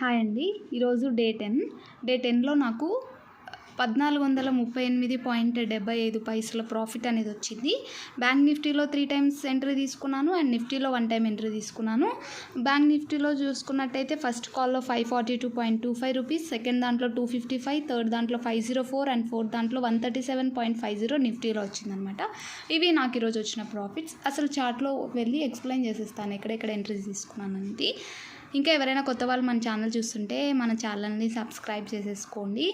Hi అండి. ఈరోజు day 10లో నాకు 1438.75 ప్రాఫిట్ అనేది వచ్చింది. బ్యాంక్ నిఫ్టీలో 3 టైమ్స్ ఎంట్రీ తీసుకున్నాను అండ్ నిఫ్టీలో 1 టైం ఎంట్రీ తీసుకున్నాను. బ్యాంక్ నిఫ్టీలో చూసుకున్నట్టయితే ఫస్ట్ కాల్లో 542.25 రూపీస్, సెకండ్ దాంట్లో 255, థర్డ్ దాంట్లో 504 అండ్ ఫోర్త్ దాంట్లో 137.50 నిఫ్టీలో వచ్చిందనమాట. ఇవి నాకు ఈరోజు వచ్చిన ప్రాఫిట్స్. అసలు చార్ట్లో వెళ్ళి ఎక్స్ప్లెయిన్ చేసేస్తాను ఎక్కడెక్కడ ఎంట్రీస్ తీసుకున్నాను అనేది. ఇంకా ఎవరైనా కొత్త వాళ్ళు మన ఛానల్ చూస్తుంటే మన ఛానల్ని సబ్స్క్రైబ్ చేసేసుకోండి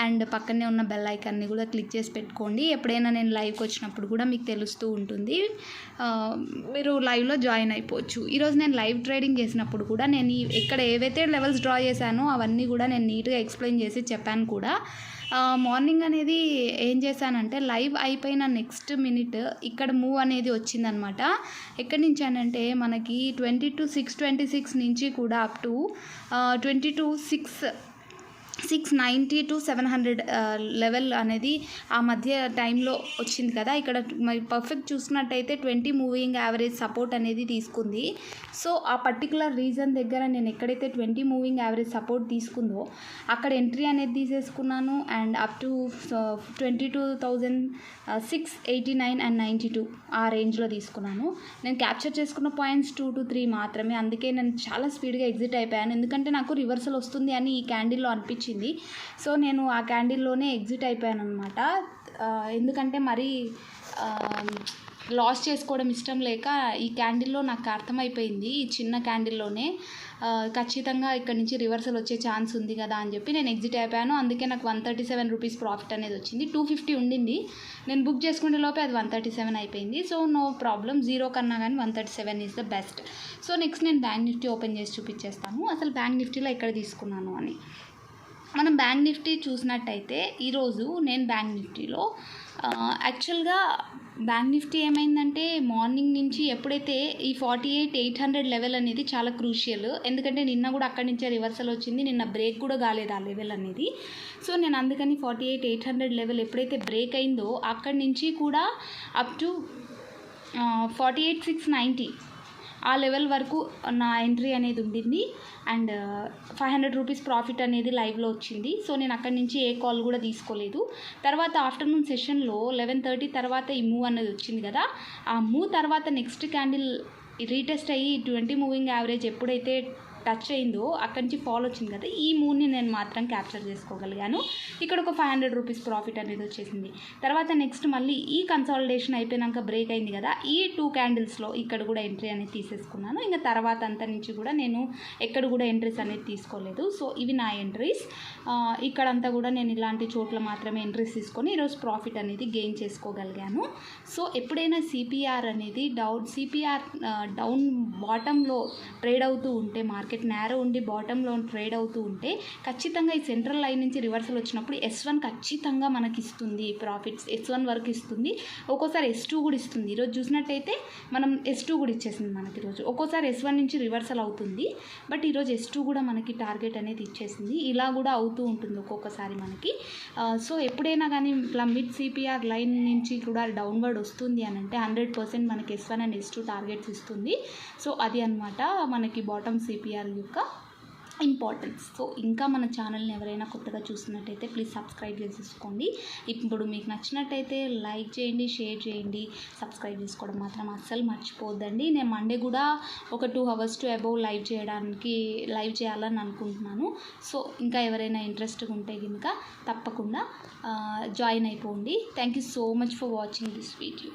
అండ్ పక్కనే ఉన్న బెల్ ఐకాన్ని కూడా క్లిక్ చేసి పెట్టుకోండి. ఎప్పుడైనా నేను లైవ్కి వచ్చినప్పుడు కూడా మీకు తెలుస్తూ ఉంటుంది, మీరు లైవ్లో జాయిన్ అయిపోవచ్చు. ఈరోజు నేను లైవ్ ట్రేడింగ్ చేసినప్పుడు కూడా నేను ఇక్కడ ఏవైతే లెవెల్స్ డ్రా చేశానో అవన్నీ కూడా నేను నీట్గా ఎక్స్ప్లెయిన్ చేసి చెప్పాను కూడా. మార్నింగ్ అనేది ఏం చేశానంటే లైవ్ అయిపోయిన నెక్స్ట్ మినిట్ ఇక్కడ మూవ్ అనేది వచ్చిందనమాట. ఎక్కడి నుంచి అనంటే మనకి 22,626 నుంచి కూడా అప్ టు 690 to 700 లెవెల్ అనేది ఆ మధ్య టైంలో వచ్చింది కదా. ఇక్కడ పర్ఫెక్ట్ చూసుకున్నట్టయితే 20 మూవింగ్ యావరేజ్ సపోర్ట్ అనేది తీసుకుంది. సో ఆ పర్టికులర్ రీజన్ దగ్గర నేను ఎక్కడైతే 20 మూవింగ్ యావరేజ్ సపోర్ట్ తీసుకుందో అక్కడ ఎంట్రీ అనేది తీసేసుకున్నాను అండ్ అప్ టు 22,689 and 92 ఆ రేంజ్లో తీసుకున్నాను. నేను క్యాప్చర్ చేసుకున్న పాయింట్స్ 2 to 3 మాత్రమే. అందుకే నేను చాలా స్పీడ్గా ఎగ్జిట్ అయిపోయాను, ఎందుకంటే నాకు రివర్సల్ వస్తుంది అని ఈ క్యాండిల్లో అనిపించింది. సో నేను ఆ క్యాండిల్లోనే ఎగ్జిట్ అయిపోయాను అనమాట. ఎందుకంటే మరి లాస్ చేసుకోవడం ఇష్టం లేక ఈ క్యాండిల్లో నాకు అర్థమైపోయింది, ఈ చిన్న క్యాండిల్లోనే ఖచ్చితంగా ఇక్కడ నుంచి రివర్సల్ వచ్చే ఛాన్స్ ఉంది కదా అని చెప్పి నేను ఎగ్జిట్ అయిపోయాను. అందుకే నాకు 137 రూపీస్ ప్రాఫిట్ అనేది వచ్చింది. 250 ఉండింది, నేను బుక్ చేసుకునే లోపే అది 137 అయిపోయింది. సో నో ప్రాబ్లం, జీరో కన్నా కానీ 137 is the best. So next నేను బ్యాంక్ నిఫ్టీ ఓపెన్ చేసి చూపించేస్తాను అసలు బ్యాంక్ నిఫ్టీలో ఎక్కడ తీసుకున్నాను అని. మనం బ్యాంక్ నిఫ్టీ చూసినట్టయితే ఈరోజు నేను బ్యాంక్ నిఫ్టీలో యాక్చువల్గా బ్యాంక్ నిఫ్టీ ఏమైందంటే మార్నింగ్ నుంచి ఎప్పుడైతే ఈ 48,800 లెవెల్ అనేది చాలా క్రూషియల్, ఎందుకంటే నిన్న కూడా అక్కడి నుంచే రివర్సల్ వచ్చింది, నిన్న బ్రేక్ కూడా కాలేదు ఆ లెవెల్ అనేది. సో నేను అందుకని 48,800 లెవెల్ ఎప్పుడైతే బ్రేక్ అయిందో అక్కడి నుంచి కూడా అప్ టు 48,690 ఆ లెవెల్ వరకు నా ఎంట్రీ అనేది ఉండింది అండ్ 500 రూపీస్ ప్రాఫిట్ అనేది లైవ్లో వచ్చింది. సో నేను అక్కడి నుంచి ఏ కాల్ కూడా తీసుకోలేదు. తర్వాత ఆఫ్టర్నూన్ సెషన్లో 11:30 తర్వాత ఈ మూవ్ అనేది వచ్చింది కదా. ఆ మూవ్ తర్వాత నెక్స్ట్ క్యాండిల్ రీటెస్ట్ అయ్యి 20 మూవింగ్ యావరేజ్ ఎప్పుడైతే టచ్ అయిందో అక్కడి నుంచి ఫాల్ వచ్చింది కదా. ఈ మూవ్ని నేను మాత్రం క్యాప్చర్ చేసుకోగలిగాను. ఇక్కడ ఒక 500 రూపీస్ ప్రాఫిట్ అనేది వచ్చేసింది. తర్వాత నెక్స్ట్ మళ్ళీ ఈ కన్సాలిడేషన్ అయిపోయినాక బ్రేక్ అయింది కదా, ఈ 2 క్యాండిల్స్లో ఇక్కడ కూడా ఎంట్రీ అనేది తీసేసుకున్నాను. ఇంకా తర్వాత అంతా నుంచి కూడా నేను ఎక్కడ కూడా ఎంట్రీస్ అనేది తీసుకోలేదు. సో ఇవి నా ఎంట్రీస్. ఇక్కడంతా కూడా నేను ఇలాంటి చోట్ల మాత్రమే ఎంట్రీస్ తీసుకొని ఈరోజు ప్రాఫిట్ అనేది గెయిన్ చేసుకోగలిగాను. సో ఎప్పుడైనా సిపిఆర్ అనేది డౌన్ బాటంలో ట్రేడ్ అవుతూ ఉంటే, మార్కెట్ నేరో ఉండి బాటంలో ట్రేడ్ అవుతూ ఉంటే ఖచ్చితంగా ఈ సెంట్రల్ లైన్ నుంచి రివర్సల్ వచ్చినప్పుడు S1 ఖచ్చితంగా మనకి ఇస్తుంది ప్రాఫిట్స్. S1 వరకు ఇస్తుంది, ఒక్కోసారి S2 కూడా ఇస్తుంది. ఈరోజు చూసినట్టయితే మనం S2 కూడా ఇచ్చేసింది మనకి ఈరోజు. ఒక్కోసారి S1 నుంచి రివర్సల్ అవుతుంది, బట్ ఈరోజు S2 కూడా మనకి టార్గెట్ అనేది ఇచ్చేసింది. ఇలా కూడా అవుతూ ఉంటుంది ఒక్కొక్కసారి మనకి. సో ఎప్పుడైనా కానీ ఇట్లా మిడ్ సిపిఆర్ లైన్ నుంచి కూడా డౌన్వర్డ్ వస్తుంది అని అంటే 100% మనకి S1 అండ్ S2 టార్గెట్స్ ఇస్తుంది. సో అది అనమాట మనకి బాటమ్ సిపిఆర్ యొక్క ఇంపార్టెన్స్. సో ఇంకా మన ఛానల్ని ఎవరైనా కొత్తగా చూస్తున్నట్టయితే ప్లీజ్ సబ్స్క్రైబ్ చేసేసుకోండి. ఇప్పుడు మీకు నచ్చినట్టయితే లైక్ చేయండి, షేర్ చేయండి, సబ్స్క్రైబ్ చేసుకోవడం మాత్రం అస్సలు మర్చిపోద్దండి. నేను మండే కూడా ఒక 2 hours టు అబౌవ్ లైవ్ చేయాలని అనుకుంటున్నాను. సో ఇంకా ఎవరైనా ఇంట్రెస్ట్గా ఉంటే కనుక తప్పకుండా జాయిన్ అయిపోండి. Thank you so much for watching this video.